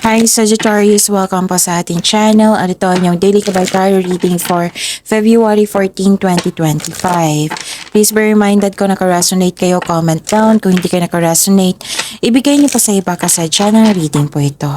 Hi Sagittarius, welcome po sa ating channel at ito ang inyong daily kabay-tarot reading for February 14, 2025. Please be reminded kung naka-resonate kayo, comment down. Kung hindi kayo naka-resonate, ibigay niyo po sa iba kasi channel reading po ito.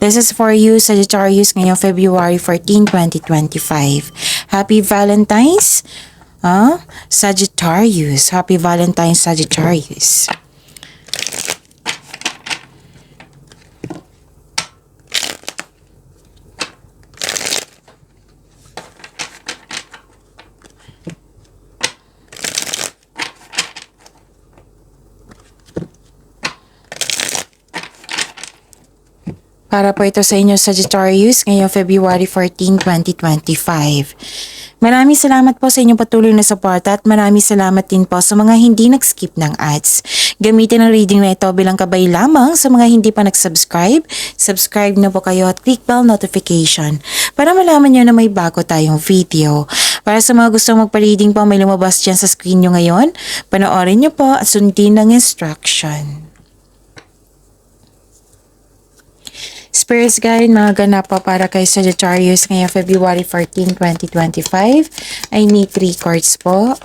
This is for you Sagittarius ngayong February 14, 2025. Happy Valentine's! Sagittarius. Happy Valentine's Sagittarius. Para po ito sa inyo Sagittarius ngayong February 14, 2025. Maraming salamat po sa inyong patuloy na suporta at maraming salamat din po sa mga hindi nag-skip ng ads. Gamitin ang reading na ito bilang kabay lamang sa mga hindi pa nag-subscribe. Subscribe na po kayo at click bell notification para malaman nyo na may bago tayong video. Para sa mga gustong magpa-reading po, may lumabas dyan sa screen nyo ngayon. Panoorin nyo po at sundin ang instruction. Spirits Guide, mga ganap po para kay Sagittarius ngayong February 14, 2025. I need 3 cards po.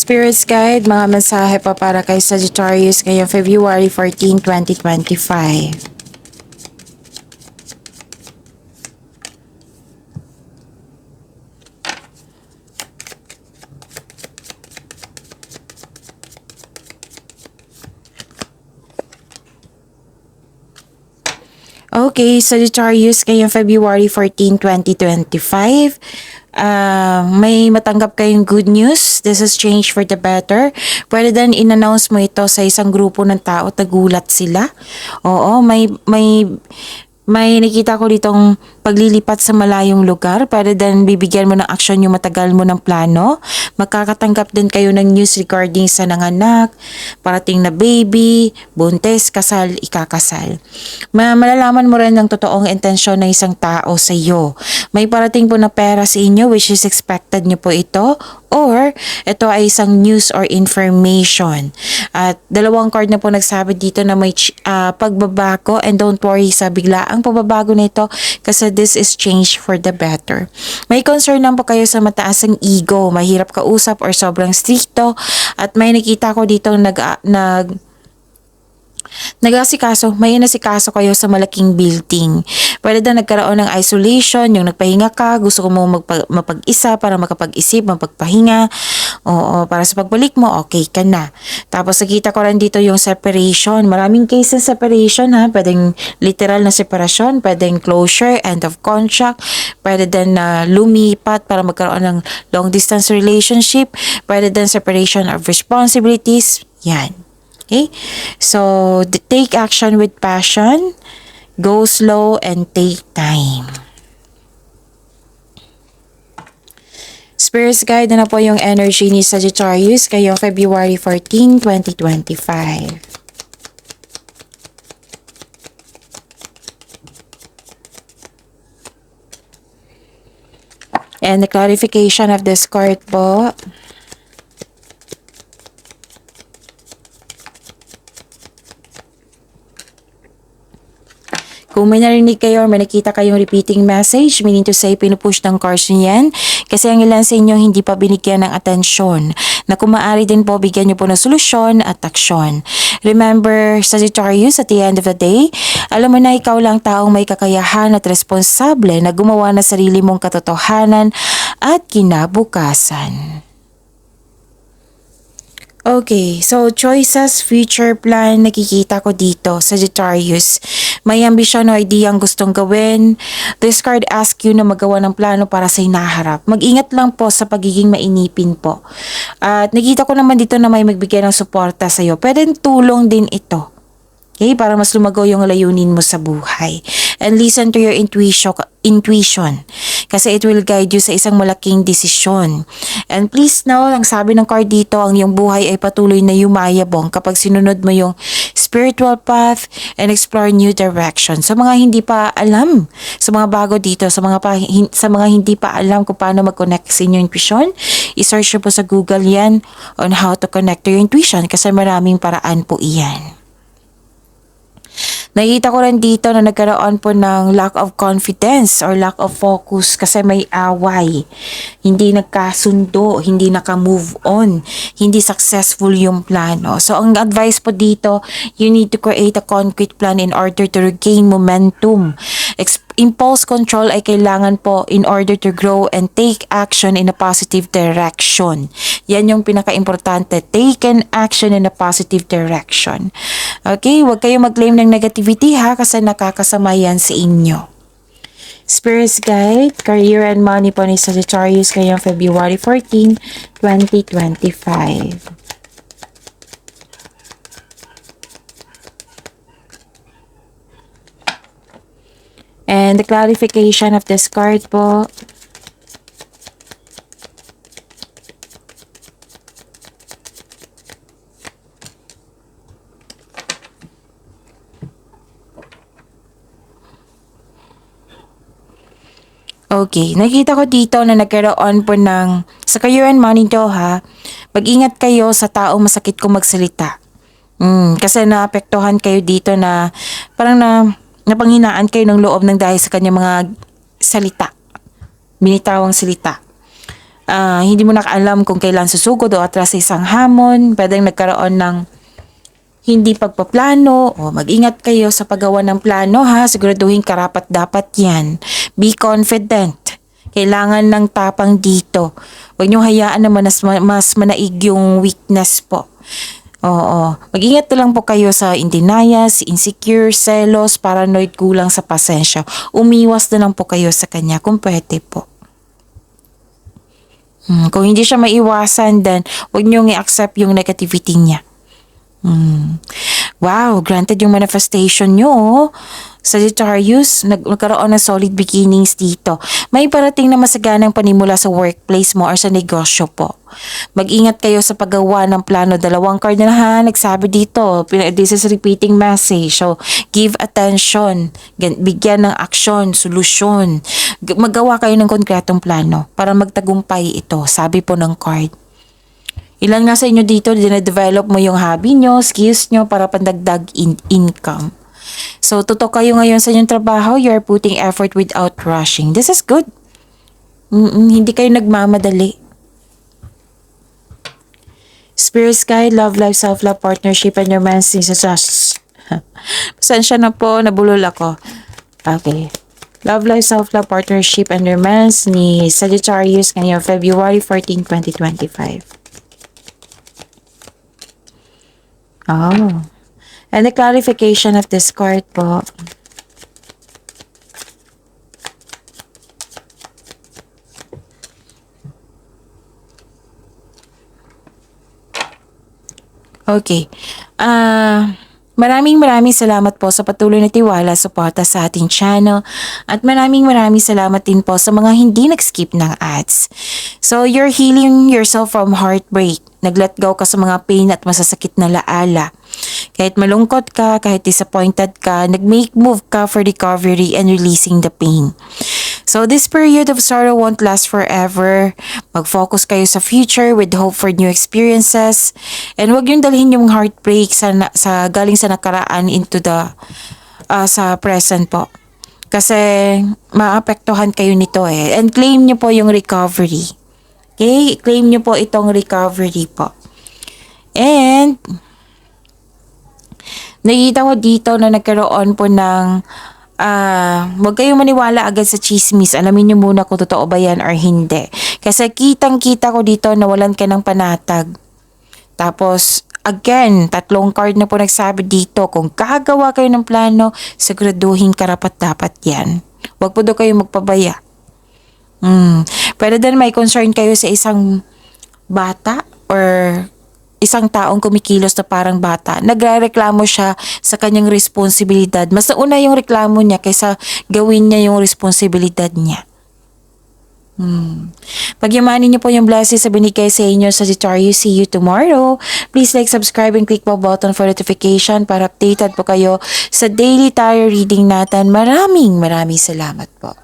Spirits Guide, mga mensahe pa para kay Sagittarius ngayong February 14, 2025. Okay, Sagittarius, ngayong February 14, 2025. May matanggap kayong good news. This is change for the better. Pwede din in-announce mo ito sa isang grupo ng tao at nagulat sila. Oo, may nakita ko ditong paglilipat sa malayong lugar. Pwede din bibigyan mo ng aksyon yung matagal mo ng plano. Magkakatanggap din kayo ng news regarding sa nanganak, parating na baby, buntis, kasal, ikakasal. Malalaman mo rin ng totoong intensyon ng isang tao sa iyo. May parating po na pera sa inyo which is expected nyo po ito, or ito ay isang news or information. At dalawang card na po nagsabi dito na may pagbabago, and don't worry sa biglaang pagbabago na ito kasi this is change for the better. May concern lang po kayo sa mataas ang ego, mahirap kausap or sobrang stricto, at may nakita ko dito may nasikaso kayo sa malaking building. Pwede na nagkaroon ng isolation, yung nagpahinga ka, gusto mo mapag-isa para makapag-isip, mapagpahinga. Oo, para sa pagbalik mo, okay ka na. Tapos nakita ko rin dito yung separation. Maraming case ng separation ha. Pwedeng literal na separation, pwedeng closure, end of contract, pwede din na lumipat para magkaroon ng long distance relationship, pwede din separation of responsibilities. Yan. Okay? So, take action with passion, go slow, and take time. Spirits Guide na po yung energy ni Sagittarius ngayong February 14, 2025. And the clarification of this card po. Kung may narinig kayo or may nakita kayong repeating message, meaning to say pinupush ng cards niyan, kasi ang ilan sa inyo hindi pa binigyan ng atensyon, na kung maaari din po bigyan niyo po ng solusyon at aksyon. Remember, Sagittarius, at the end of the day, alam mo na ikaw lang taong may kakayahan at responsable na gumawa na sarili mong katotohanan at kinabukasan. Okay, so choices, future plan, nakikita ko dito, Sagittarius. May ambisyon o idea ang gustong gawin. This card asks you na magawa ng plano para sa hinaharap. Mag-ingat lang po sa pagiging mainipin po. At nakita ko naman dito na may magbigay ng suporta sa'yo. Pwedeng tulong din ito. Okay, para mas lumago yung layunin mo sa buhay. And listen to your intuition. Kasi it will guide you sa isang malaking desisyon. And please know, ang sabi ng card dito, ang iyong buhay ay patuloy na yumayabong kapag sinunod mo yung spiritual path and explore new direction. Sa mga hindi pa alam, sa mga bago dito, sa mga hindi pa alam kung paano mag-connect sa inyong intuition, i-search po sa Google yan on how to connect to your intuition kasi maraming paraan po iyan. Nakita ko rin dito na nagkaroon po ng lack of confidence or lack of focus kasi may away. Hindi nagkasundo, hindi naka-move on, hindi successful yung plano. So ang advice po dito, you need to create a concrete plan in order to regain momentum. Impulse control ay kailangan po in order to grow and take action in a positive direction. Yan yung pinaka-importante. Take an action in a positive direction. Okay, huwag kayong mag-claim ng negativity ha kasi nakakasama yan sa inyo. Spirits Guide, Career and Money po ni Sagittarius ngayong February 14, 2025. And the clarification of this card po. Okay, nakita ko dito na nagkaroon po ng, sa career and money to ha, mag-ingat kayo sa taong masakit kung magsalita. Kasi naapektuhan kayo dito na parang napanghinaan kayo ng loob ng dahil sa kanyang mga salita, binitawang salita. Hindi mo nakaalam kung kailan susugod o atras sa isang hamon, pwedeng nagkaroon ng hindi pagpaplano o mag-ingat kayo sa paggawa ng plano ha, siguraduhin karapat dapat yan. Be confident. Kailangan ng tapang dito. Huwag niyong hayaan na mas manaig yung weakness po. Oo. Mag-ingat na lang po kayo sa indinayas, insecure, selos, paranoid, kulang sa pasensya. Umiwas na lang po kayo sa kanya kung pwede po. Kung hindi siya maiwasan, then huwag niyong i-accept yung negativity niya. Wow, granted yung manifestation nyo. Sagittarius, nagkaroon ng solid beginnings dito. May parating na masaganang panimula sa workplace mo or sa negosyo po. Mag-ingat kayo sa paggawa ng plano. Dalawang card na ha, nagsabi dito. This is repeating message. So, give attention. Bigyan ng aksyon, solusyon. Magawa kayo ng konkretong plano para magtagumpay ito. Sabi po ng card. Ilan nga sa inyo dito, dina-develop mo yung hobby nyo, skills nyo para pandagdag income. So, tutok kayo ngayon sa inyong trabaho, you are putting effort without rushing. This is good. Hindi kayo nagmamadali. Spirit Guide, Love Life, Self-Love, Partnership, and Romance. Pasensya na po, nabulol ako. Okay. Love Life, Self-Love, Partnership, and Romance ni Sagittarius ngayong February 14, 2025. Oh. And the clarification of this card po. Okay. Maraming salamat po sa patuloy na tiwala, suporta sa ating channel. At maraming salamat din po sa mga hindi nag-skip ng ads. So, you're healing yourself from heartbreak. Nag-let go ka sa mga pain at masasakit na laala. Kahit malungkot ka, kahit disappointed ka, nag-make move ka for recovery and releasing the pain. So this period of sorrow won't last forever. Mag-focus kayo sa future with hope for new experiences. And huwag yung dalhin yung heartbreak sa galing sa nakaraan into the sa present po. Kasi maapektuhan kayo nito eh. And claim nyo po yung recovery. Okay? Claim nyo po itong recovery po. And nakita ko dito na nagkaroon po ng huwag kayong maniwala agad sa chismis. Alamin nyo muna kung totoo ba yan or hindi. Kasi kitang-kita ko dito na walan ka ng panatag. Tapos, again, 3 card na po nagsabi dito, kung gagawa kayo ng plano, siguraduhin karapat-dapat yan. Huwag po daw kayo magpabaya. Pwede din may concern kayo sa isang bata or isang taong kumikilos na parang bata. Nagrereklamo siya sa kanyang responsibilidad. Mas nauna yung reklamo niya kaysa gawin niya yung responsibilidad niya. Pagyamanin niyo po yung blessings sa binigay sa inyo sa Sagittarius. See you tomorrow. Please like, subscribe, and click the button for notification para updated po kayo sa daily tarot reading natin. Maraming salamat po.